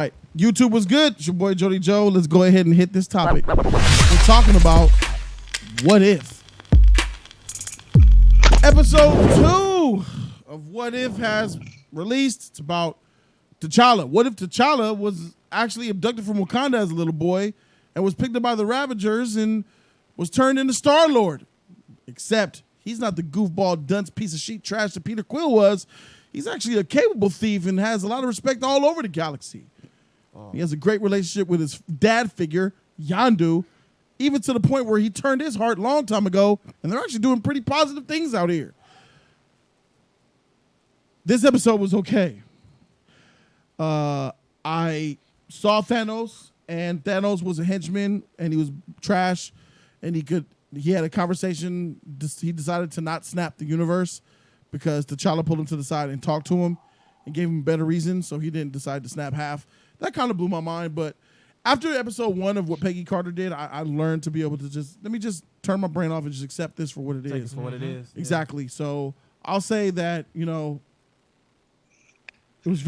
All right, YouTube was good. It's your boy Jody Joe. Let's go ahead and hit this topic. We're talking about what if. Episode 2 of What If has released. It's about T'Challa. What if T'Challa was actually abducted from Wakanda as a little boy and was picked up by the Ravagers and was turned into Star-Lord? Except he's not the goofball, dunce, piece of shit trash that Peter Quill was. He's actually a capable thief and has a lot of respect all over the galaxy. He has a great relationship with his dad figure, Yondu, even to the point where he turned his heart a long time ago, and they're actually doing pretty positive things out here. This episode was okay. I saw Thanos, and Thanos was a henchman, and he was trash, and he had a conversation. He decided to not snap the universe because T'Challa pulled him to the side and talked to him and gave him a better reason, so he didn't decide to snap half. That kind of blew my mind, but after episode 1 of what Peggy Carter did, I learned to be able to let me just turn my brain off and just accept this for what it is. For what it is. Exactly. Yeah. So I'll say that, it was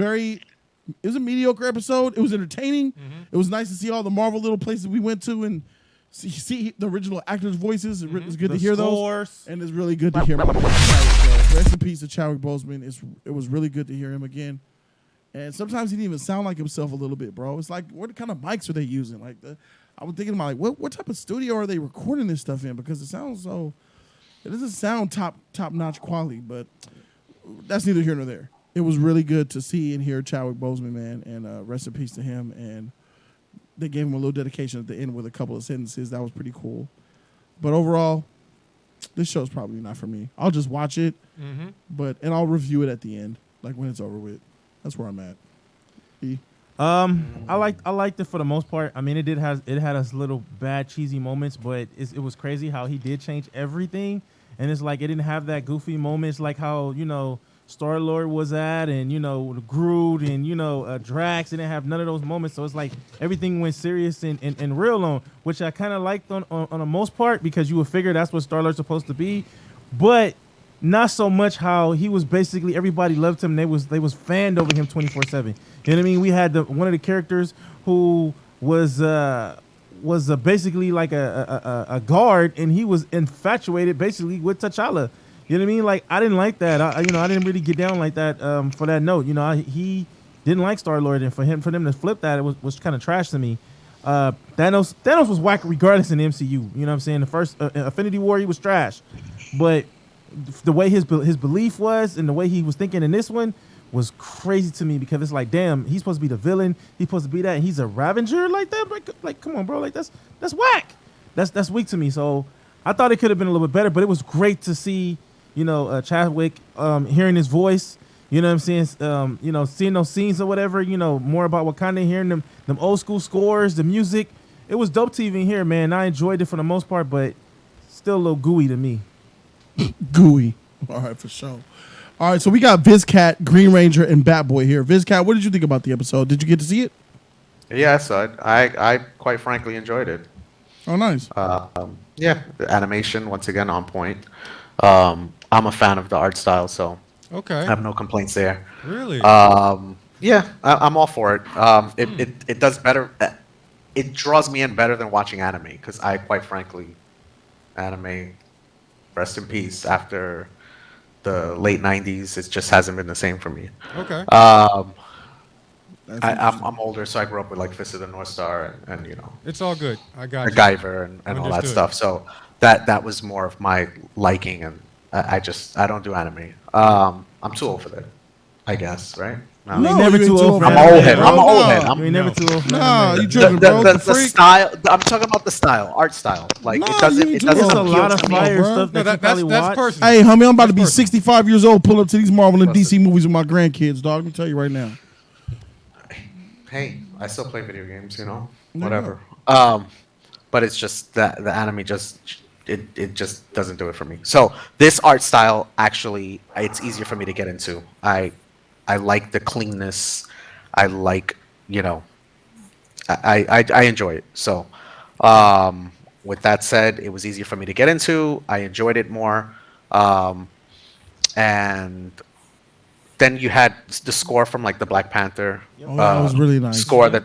a mediocre episode. It was entertaining. Mm-hmm. It was nice to see all the Marvel little places we went to and see the original actors' voices. Mm-hmm. It's good to hear those. And it's really good to hear my boy. So rest in peace to Chadwick Boseman. It was really good to hear him again. And sometimes he didn't even sound like himself a little bit, bro. It's like, what kind of mics are they using? I was thinking about, what type of studio are they recording this stuff in? Because it doesn't sound top-notch quality, but that's neither here nor there. It was really good to see and hear Chadwick Boseman, man, and rest in peace to him. And they gave him a little dedication at the end with a couple of sentences. That was pretty cool. But overall, this show's probably not for me. I'll just watch it, and I'll review it at the end, like when it's over with. That's where I'm at. I liked it for the most part. I mean, it had us little bad cheesy moments, but it was crazy how he did change everything, and it's like it didn't have that goofy moments like how Star-Lord was at, and Groot and Drax. It didn't have none of those moments, so it's like everything went serious and real on, which I kind of liked on the most part because you would figure that's what Star-Lord's supposed to be, but not so much how he was basically everybody loved him. They was fanned over him 24/7. You know what I mean? We had one of the characters who was basically like a guard, and he was infatuated basically with T'Challa. You know what I mean? Like I didn't like that. I didn't really get down like that for that note. He didn't like Star-Lord, and for them to flip that, it was kind of trash to me. Thanos was whack regardless in the MCU. You know what I'm saying? The first Infinity War, he was trash, but the way his belief was and the way he was thinking in this one was crazy to me because it's like, damn, he's supposed to be the villain. He's supposed to be that, and he's a Ravager like that. Like come on, bro. Like that's whack. That's weak to me. So I thought it could have been a little bit better, but it was great to see, Chadwick, hearing his voice. You know what I'm saying? Seeing those scenes or whatever. More about Wakanda, hearing them old school scores, the music. It was dope to even hear, man. I enjoyed it for the most part, but still a little gooey to me. Gooey. All right, for sure. All right, so we got Vizcat, Green Ranger, and Batboy here. Vizcat, what did you think about the episode? Did you get to see it? Yes, I quite frankly enjoyed it. Oh, nice. The animation, once again, on point. I'm a fan of the art style, so okay, I have no complaints there. Really? I'm all for it. It does better. It draws me in better than watching anime, because I, quite frankly, anime, rest in peace, after the late 90s, it just hasn't been the same for me. Okay. I'm older, so I grew up with like Fist of the North Star and It's all good. I got you. MacGyver and all that stuff. So that was more of my liking, and I don't do anime. I'm too old for that, I guess, right? No, you never too old for I'm anime. old head. I'm an old head. You never too old for Nah, anime. you tripping, bro. The style. I'm talking about the style, art style. Like Nah, it doesn't. you It too doesn't old. There's a appeal lot of to me. fire bro. stuff No, that you probably that's watch. personal. Hey, homie, I'm about to be That's 65 years old, pull up to these Marvel and DC movies with my grandkids, dog. Let me tell you right now. Hey, I still play video games, Yeah. whatever. But it's just that the anime it just doesn't do it for me. So this art style, actually, it's easier for me to get into. I like the cleanness. I like, I enjoy it. So with that said, it was easier for me to get into. I enjoyed it more. And then you had the score from like the Black Panther. Oh, that was really nice. Score that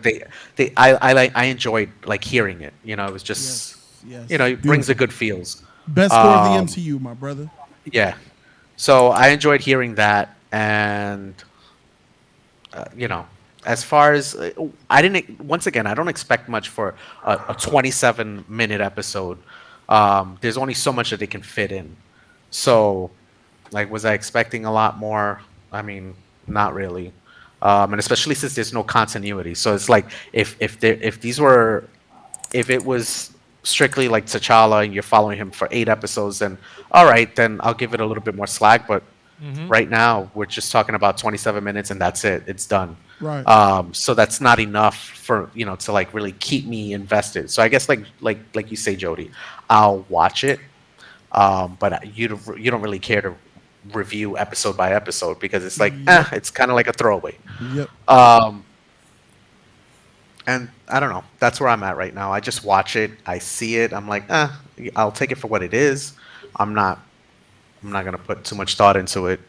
I enjoyed like hearing it. You know, it was just yes. it brings a good feels. Best score of the MCU, my brother. Yeah, so I enjoyed hearing that, and as far as I didn't. Once again, I don't expect much for a 27-minute episode. There's only so much that they can fit in. So, like, was I expecting a lot more? I mean, not really. And especially since there's no continuity. So it's like if it was strictly like T'Challa and you're following him for 8 episodes, then all right, then I'll give it a little bit more slack. But right now we're just talking about 27 minutes and that's it. It's done. Right. So that's not enough for to like really keep me invested. So I guess like you say, Jody, I'll watch it, but you don't really care to review episode by episode because it's like it's kind of like a throwaway. Yep. And I don't know. That's where I'm at right now. I just watch it. I see it. I'm like, I'll take it for what it is. I'm not gonna put too much thought into it.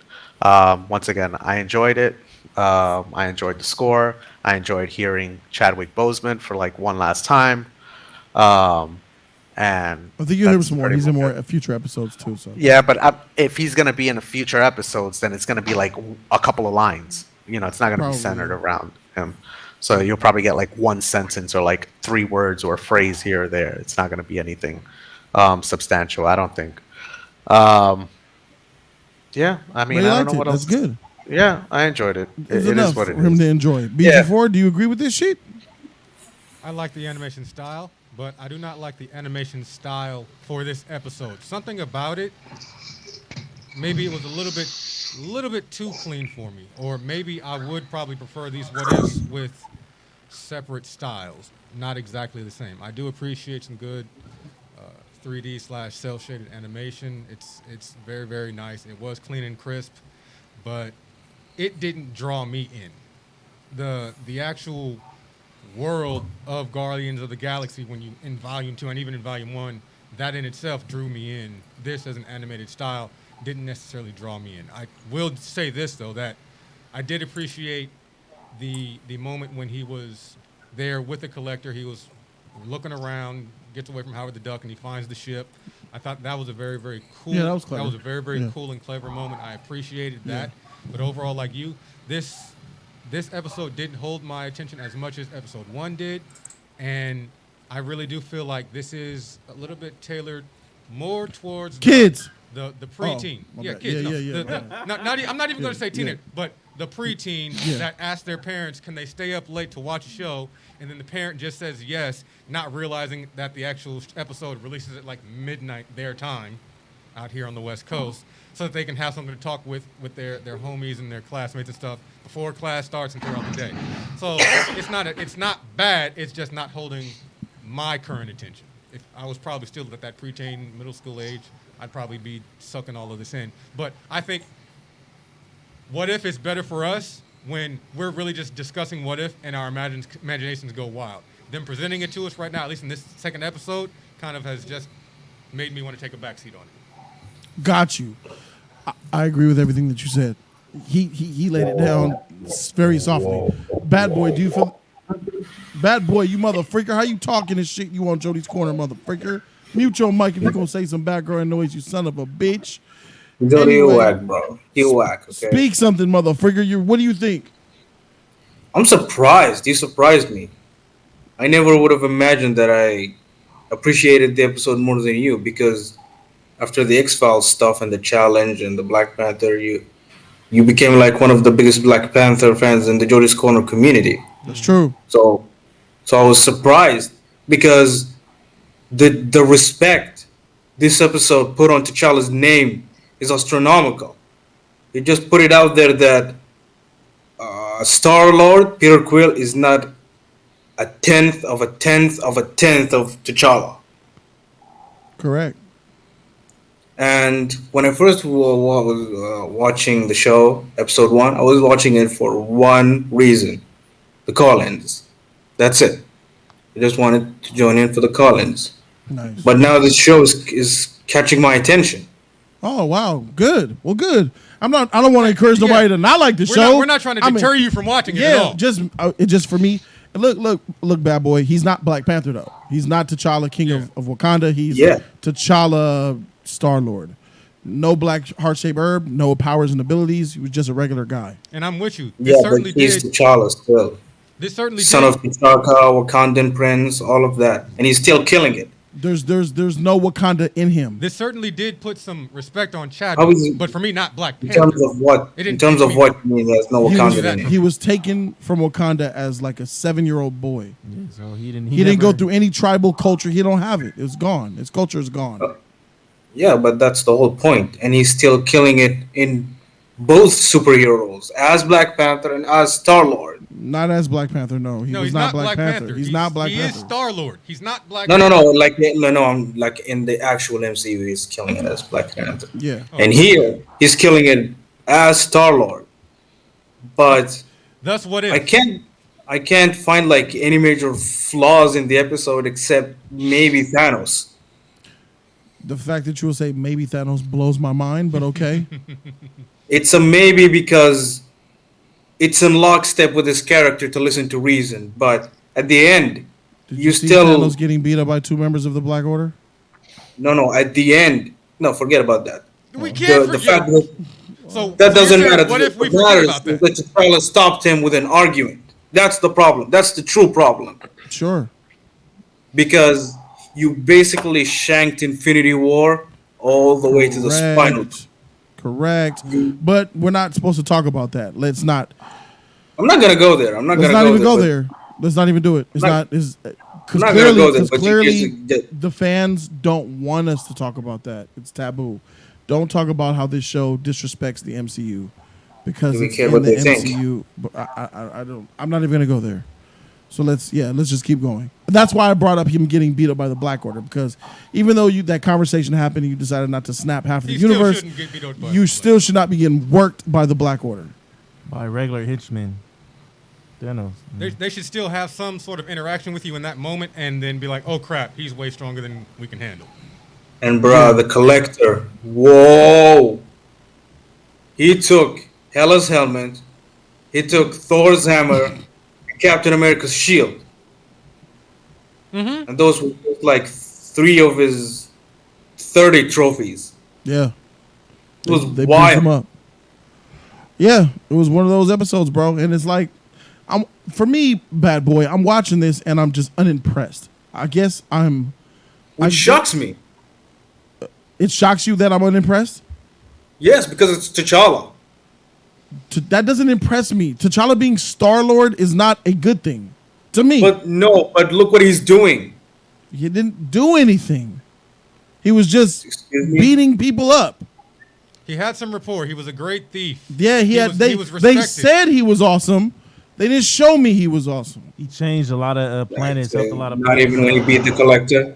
Once again, I enjoyed it. I enjoyed the score. I enjoyed hearing Chadwick Boseman for like one last time. And I think you'll hear some more. He's in more future episodes too. So yeah, but if he's gonna be in the future episodes, then it's gonna be like a couple of lines. It's not gonna be centered around him. So you'll probably get like one sentence or like 3 words or a phrase here or there. It's not gonna be anything substantial, I don't think. Yeah, I mean, I don't know what else. That's good. Yeah, I enjoyed it. It is what it is. For him to enjoy. BG4, do you agree with this shit? I like the animation style, but I do not like the animation style for this episode. Something about it, maybe it was a little bit too clean for me, or maybe I would probably prefer these what ifs with separate styles, not exactly the same. I do appreciate some good 3D/cel shaded animation. It's very, very nice. It was clean and crisp, but it didn't draw me in. The actual world of Guardians of the Galaxy in Volume 2 and even in Volume 1, that in itself drew me in. This as an animated style didn't necessarily draw me in. I will say this though, that I did appreciate the moment when he was there with the Collector. He was looking around, gets away from Howard the Duck, and he finds the ship. I thought that was a very, very cool. Yeah, that was clever. That was a very, very cool and clever moment. I appreciated that. But overall, like you, this episode didn't hold my attention as much as episode 1 did, and I really do feel like this is a little bit tailored more towards kids. The preteen. Kids. I'm not even going to say teenager, but the preteen that asks their parents, can they stay up late to watch a show? And then the parent just says yes, not realizing that the actual episode releases at like midnight their time out here on the West Coast, so that they can have something to talk with their homies and their classmates and stuff before class starts and throughout the day. So it's not bad. It's just not holding my current attention. If I was probably still at that preteen, middle school age, I'd probably be sucking all of this in. But I think what if is better for us when we're really just discussing what if and our imaginations go wild. Them presenting it to us right now, at least in this second episode, kind of has just made me want to take a backseat on it. Got you. I agree with everything that you said. He laid it down very softly. Bad boy, do you feel? Bad boy, you mother freaker. How you talking this shit? You on Jodys Corner, mother freaker. Mute your mic if you're gonna say some background noise, you son of a bitch. Jody, you whack, bro. You whack, okay? Speak something, mother freaker. What do you think? I'm surprised. You surprised me. I never would have imagined that I appreciated the episode more than you, because after the X-Files stuff and the challenge and the Black Panther, you became like one of the biggest Black Panther fans in the Jodys Corner community. That's true. So I was surprised because the respect this episode put on T'Challa's name is astronomical. It just put it out there that Star-Lord, Peter Quill, is not a tenth of a tenth of a tenth of T'Challa. Correct. And when I first was watching the show, episode 1, I was watching it for one reason: the call-ins. That's it. I just wanted to join in for the call-ins. Nice. But now this show is catching my attention. Oh wow, good. Well, good. I don't want to encourage nobody to not like the show. We're not trying to deter you from watching it at all. Just for me. Look, bad boy. He's not Black Panther though. He's not T'Challa, King of Wakanda. He's T'Challa, Star-Lord. No black heart-shaped herb. No powers and abilities. He was just a regular guy. And I'm with you. This certainly but he's T'Challa still. This certainly son of T'Challa, Wakandan prince, all of that, and he's still killing it. There's no Wakanda in him. This certainly did put some respect on Chadwick, but for me, not Black Panther. In terms of what? In terms of what? You mean there's no Wakanda in him. He was taken from Wakanda as like a 7-year-old boy. Yeah, so he didn't go through any tribal culture. He don't have it. It's gone. His culture is gone. Yeah, but that's the whole point, and he's still killing it in both superhero roles, as Black Panther and as Star-Lord. Not as Black Panther, no. He's not Black Panther. He's not Black Panther. He is Star-Lord. He's not Black Panther. No. I'm like in the actual MCU, he's killing it as Black Panther. Yeah. And here, he's killing it as Star-Lord. But that's what if. I can't find like any major flaws in the episode except maybe Thanos. The fact that you will say maybe Thanos blows my mind, but okay. It's a maybe because it's in lockstep with his character to listen to reason, but at the end, you see Thanos getting beat up by 2 members of the Black Order? No. At the end, no, forget about that. We can't forget. The fact that doesn't matter. What if we forget about that? That T'Challa stopped him with an argument. That's the problem. That's the true problem. Sure. Because you basically shanked Infinity War all the way to the spinal. Correct. But we're not supposed to talk about that. Let's not. I'm not going to go there. Let's not even go there. Let's not even do it. Because clearly the fans don't want us to talk about that. It's taboo. Don't talk about how this show disrespects the MCU. Because it's in the MCU. But I don't. I'm not even going to go there. So let's just keep going. That's why I brought up him getting beat up by the Black Order, because even though that conversation happened and you decided not to snap half of the universe, you still should not be getting worked by the Black Order. By regular henchmen. Thanos. They should still have some sort of interaction with you in that moment and then be like, oh crap, he's way stronger than we can handle. And the Collector, whoa. He took Hela's helmet, he took Thor's hammer, Captain America's shield. Mm-hmm. And those were like 3 of his 30 trophies. Yeah. It was they wild. Him up. Yeah, it was one of those episodes, bro. And it's like, for me, bad boy, I'm watching this and I'm just unimpressed. I guess It shocks me. It shocks you that I'm unimpressed? Yes, because it's T'Challa. That doesn't impress me. T'Challa being Star-Lord is not a good thing to me. But look what he's doing. He didn't do anything. He was just beating people up. He had some rapport. He was a great thief. Yeah, he was respected. They said he was awesome. They didn't show me he was awesome. He changed a lot of planets, helped a lot of not planets. Even when he beat the Collector.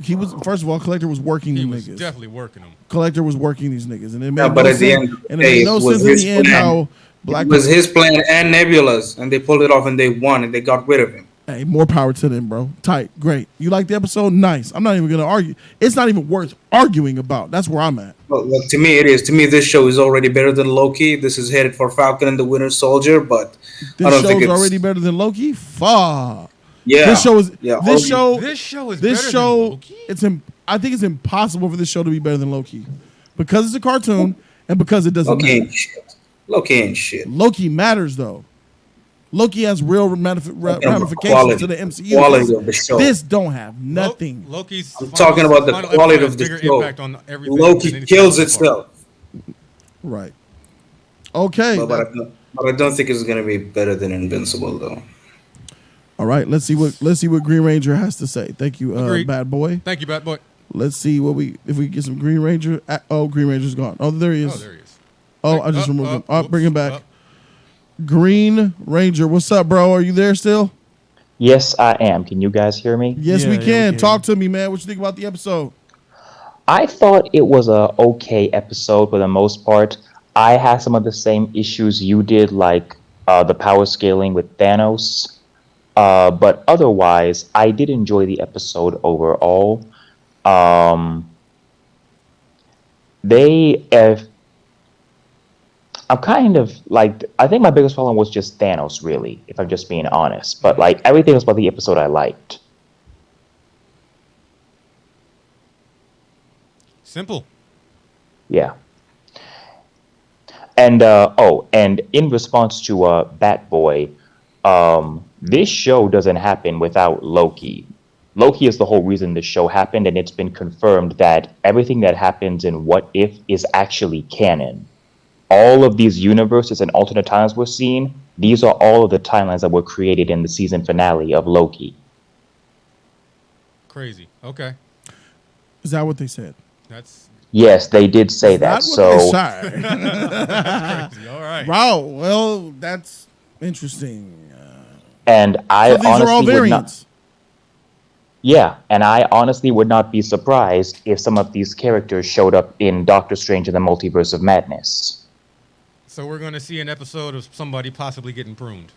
He was, first of all, Collector was working these niggas. He was definitely working them. Collector was working these niggas, and it made but at the end, it made no sense in the end how Black. It was his plan and Nebula's, and they pulled it off, and they won, and they got rid of him. Hey, more power to them, bro. Tight, great. You like the episode? Nice. I'm not even gonna argue. It's not even worth arguing about. That's where I'm at. Well, to me, it is. To me, this show is already better than Loki. This is headed for Falcon and the Winter Soldier, but this I don't think it's already better than Loki. Fuck. Yeah. This show is. This show is better than Loki? I think it's impossible for this show to be better than Loki, because it's a cartoon and because it doesn't matter. Loki ain't shit. Loki matters though. Loki has real ramifications to the MCU. Quality of the show. This don't have nothing. I'm talking about the quality of the show. Loki kills itself. Right. Okay. But I don't think it's gonna be better than Invincible though. All right, let's see what Green Ranger has to say. Thank you, bad boy. Thank you, bad boy. Let's see if we get some Green Ranger. Green Ranger's gone. Oh, there he is. I just removed him. I'll bring him back. Green Ranger, what's up, bro? Are you there still? Yes, I am. Can you guys hear me? Yes, we can. Talk to me, man. What you think about the episode? I thought it was a okay episode for the most part. I had some of the same issues you did, like the power scaling with Thanos. But otherwise, I did enjoy the episode overall. they I'm kind of like, I think my biggest problem was just Thanos, really, if I'm just being honest. But like everything else about the episode I liked. Simple. Yeah. And and in response to Batboy, this show doesn't happen without Loki. Loki is the whole reason this show happened, and it's been confirmed that everything that happens in What If is actually canon. All of these universes and alternate timelines we're seeing, these are all of the timelines that were created in the season finale of Loki. Crazy. Okay. Is that what they said? That's Yes, they did say that. That's So what they said. crazy. All right. Wow. Well, that's interesting. and I So these honestly are all would not. variants. Yeah, and I honestly would not be surprised if some of these characters showed up in Doctor Strange in the Multiverse of Madness. So we're going to see an episode of somebody possibly getting pruned.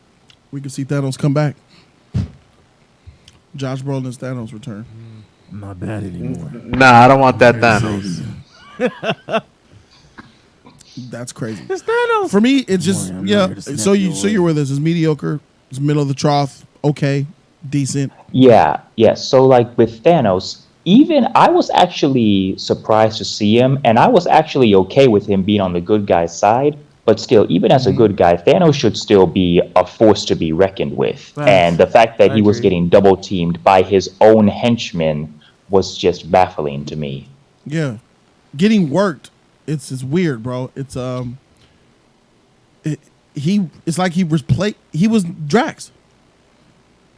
We can see Thanos come back. Josh Brolin's Thanos return. Not bad anymore. Nah, I don't want that Thanos. That's crazy. It's Thanos. For me, it's just Boy, I'm yeah. ready to snap So your you're with us. It's mediocre. It's middle of the trough. Okay, decent. Yeah. So like with Thanos, even I was actually surprised to see him, and I was actually okay with him being on the good guy's side. But still, even as a good guy, Thanos should still be a force to be reckoned with. Thanks. And the fact that I he was agree. getting double teamed by his own henchmen was just baffling to me. Yeah, getting worked. It's weird, bro. It's it's like he was Drax.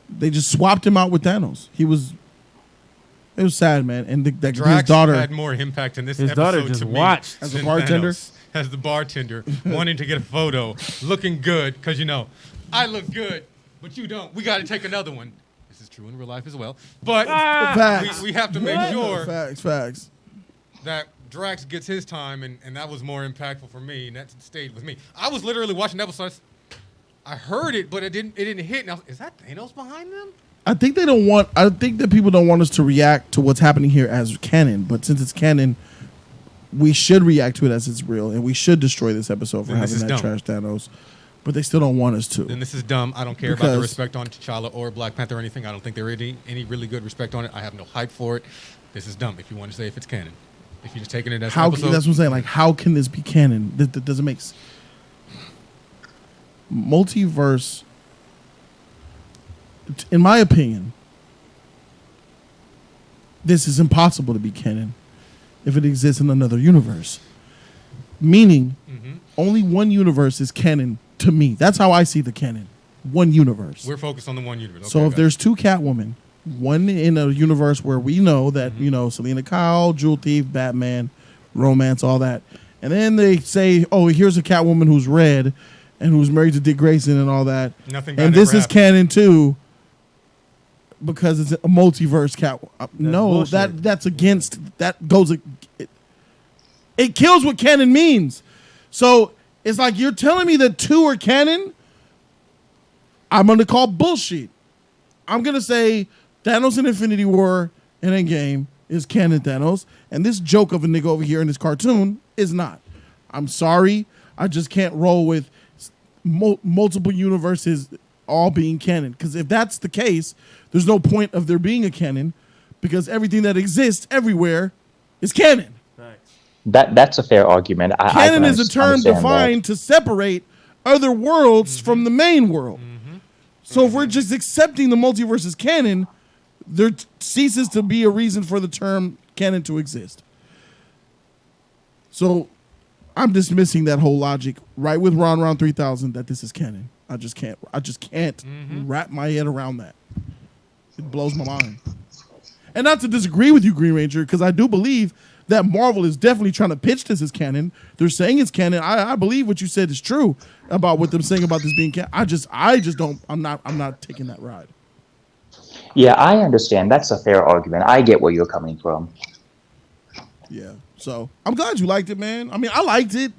They just swapped him out with Thanos. It was sad, man. And his Drax daughter had more impact in this His episode daughter just to me watched. As a than bartender? Thanos. As the bartender, wanting to get a photo, looking good, because, I look good, but you don't. We got to take another one. This is true in real life as well. But Facts. we have to make sure Facts. that Drax gets his time, and that was more impactful for me, and that stayed with me. I was literally watching episodes. I heard it, but it didn't hit. And I was, is that Thanos behind them? I think that people don't want us to react to what's happening here as canon, but since it's canon, we should react to it as it's real, and we should destroy this episode for Then this having is that dumb. trash Thanos. But they still don't want us to. Then this is dumb. I don't care about the Because- respect on T'Challa or Black Panther or anything. I don't think there is any really good respect on it. I have no hype for it. This is dumb. If you want to say if it's canon, if you're just taking it as an How episode, that's what I'm saying. Like, how can this be canon? That doesn't make sense. Multiverse, in my opinion, this is impossible to be canon if it exists in another universe. Meaning, only one universe is canon to me. That's how I see the canon. One universe. we're focused on the one universe. So Okay, if got it. there's two Catwoman, one in a universe where we know that, Selena Kyle, Jewel Thief, Batman, romance, all that. And then they say, oh, here's a Catwoman who's red and who's married to Dick Grayson and all that. Nothing bad And this ever is happened. canon too because it's a multiverse cat. No, bullshit. that's against, that goes, it kills what canon means. So it's like you're telling me that two are canon. I'm going to call bullshit. I'm going to say Thanos in Infinity War and Endgame is canon Thanos. And this joke of a nigga over here in this cartoon is not. I'm sorry. I just can't roll with multiple universes all being canon. Because if that's the case, there's no point of there being a canon because everything that exists everywhere is canon. That's a fair argument. I Canon can is a term understand that. defined to separate other worlds from the main world. So if we're just accepting the multiverse as canon, there ceases to be a reason for the term canon to exist. So I'm dismissing that whole logic right with Ron 3000 that this is canon. I just can't wrap my head around that. It blows my mind. And not to disagree with you, Green Ranger, because I do believe that Marvel is definitely trying to pitch this as canon. They're saying it's canon. I believe what you said is true about what them saying about this being canon. I just don't. I'm not taking that ride. Yeah, I understand. That's a fair argument. I get where you're coming from. Yeah. So I'm glad you liked it, man. I mean, I liked it.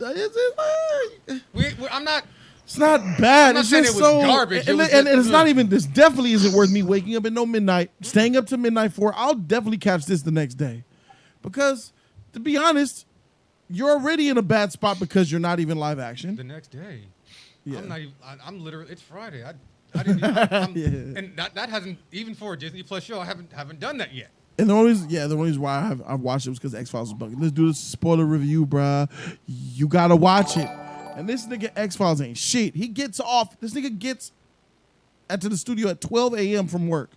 I'm not. It's not bad. I'm not it's saying just it was so garbage. It And, was and just- it's not even. This definitely isn't worth me waking up at no midnight, staying up to midnight for. I'll definitely catch this the next day, because to be honest, you're already in a bad spot because you're not even live action. The next day. Yeah. I'm not even. I'm literally. It's Friday. I didn't. Even, and that hasn't even for a Disney Plus show. I haven't done that yet. And the only reason why I've watched it was because X-Files was bugging. Let's do this spoiler review, bruh. You gotta watch it. And this nigga X-Files ain't shit. He gets off. This nigga gets to the studio at 12 a.m. from work.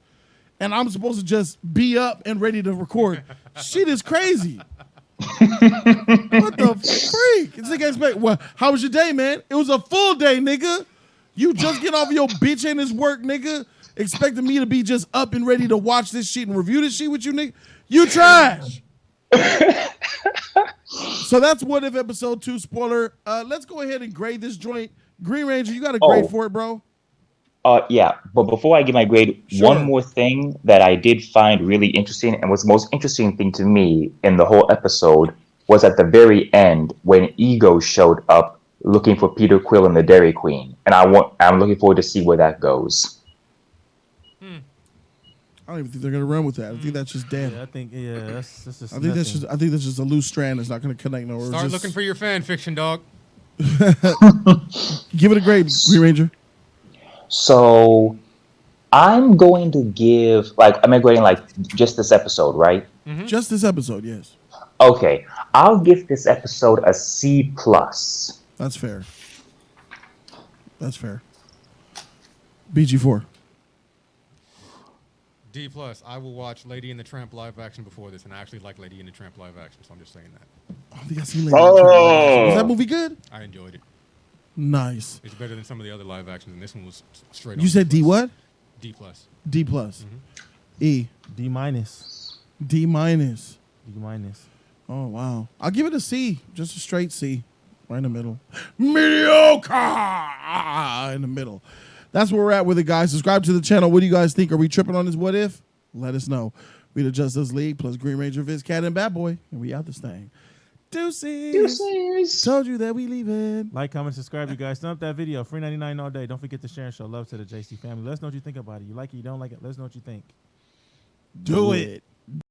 And I'm supposed to just be up and ready to record. Shit is crazy. What the freak? This nigga expect, well, how was your day, man? It was a full day, nigga. You just get off your bitch and his work, nigga. Expecting me to be just up and ready to watch this shit and review this shit with you, nigga. You trash. So that's What If episode 2 spoiler. Let's go ahead and grade this joint. Green Ranger, you got a grade for it, bro? Yeah, but before I give my grade, one more thing that I did find really interesting and was the most interesting thing to me in the whole episode was at the very end when Ego showed up looking for Peter Quill and the Dairy Queen. And I'm looking forward to see where that goes. I don't even think they're gonna run with that. I think that's just damn. Yeah, I think that's just I think that's just a loose strand that's not gonna connect nowhere. Start looking for your fan fiction, dog. Give it a grade, Green Ranger. So I'm going to give I'm grading just this episode, right? Mm-hmm. Just this episode, yes. Okay, I'll give this episode a C+. That's fair. That's fair. BG4. D+. I will watch Lady and the Tramp live action before this, and I actually like Lady and the Tramp live action, so I'm just saying that. I don't think I've seen Lady and the Tramp live action. Was that movie good? I enjoyed it. Nice. It's better than some of the other live actions, and this one was straight on. You said D what? D+. D+. E. D-. D-. D-. Oh, wow. I'll give it a C. Just a straight C. Right in the middle. Mediocre! In the middle. That's where we're at with it, guys. Subscribe to the channel. What do you guys think? Are we tripping on this What If? Let us know. We the Justice League plus Green Ranger, Viz, Cat, and Bad Boy. And we out this thing. Deuces. Told you that we leaving. Like, comment, subscribe, you guys. Thumb up that video. Free 99 all day. Don't forget to share and show love to the JC family. Let us know what you think about it. You like it, you don't like it. Let us know what you think. Do it.